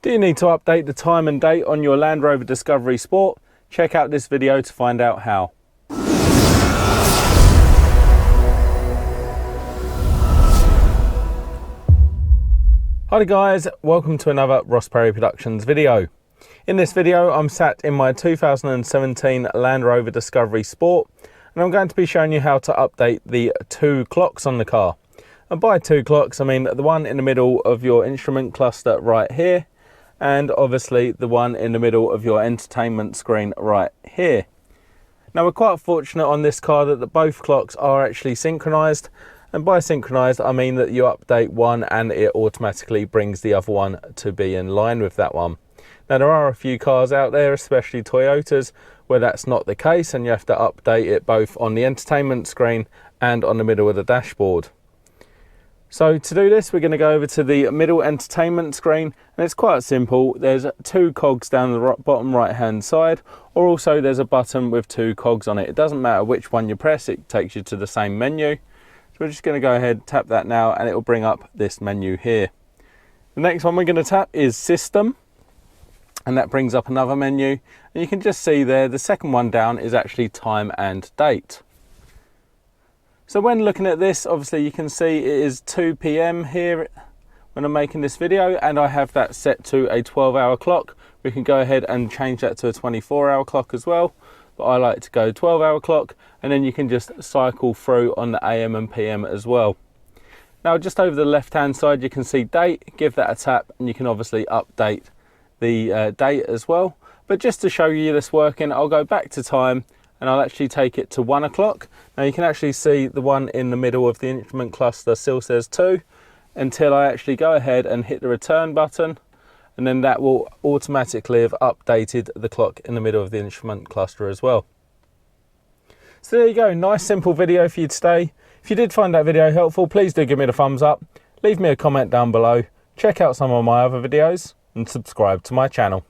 Do you need to update the time and date on your Land Rover Discovery Sport? Check out this video to find out how. Hi guys, welcome to another Ross Perry Productions video. In this video I'm sat in my 2017 Land Rover Discovery Sport and I'm going to be showing you how to update the two clocks on the car. And by two clocks I mean the one in the middle of your instrument cluster right here, and obviously the one in the middle of your entertainment screen right here. Now we're quite fortunate on this car that both clocks are actually synchronized, and by synchronized I mean that you update one and it automatically brings the other one to be in line with that one. Now there are a few cars out there, especially Toyotas, where that's not the case and you have to update it both on the entertainment screen and on the middle of the dashboard. So to do this, we're going to go over to the middle entertainment screen, and it's quite simple. There's two cogs down the bottom right hand side, or also there's a button with two cogs on it. It doesn't matter which one you press, it takes you to the same menu. So we're just going to go ahead, tap that now, and it will bring up this menu here. The next one we're going to tap is System, and that brings up another menu. And you can just see there, the second one down is actually Time and Date. So when looking at this, obviously you can see it is 2 PM here when I'm making this video, and I have that set to a 12-hour clock. We can go ahead and change that to a 24-hour clock as well, but I like to go 12-hour clock, and then you can just cycle through on the AM and PM as well. Now just over the left-hand side you can see date. Give that a tap and you can obviously update the date as well. But just to show you this working, I'll go back to time and I'll actually take it to 1 o'clock. Now you can actually see the one in the middle of the instrument cluster still says 2 until I actually go ahead and hit the return button, and then that will automatically have updated the clock in the middle of the instrument cluster as well. So there you go, nice simple video for you today. If you did find that video helpful, please do give me the thumbs up, leave me a comment down below, check out some of my other videos and subscribe to my channel.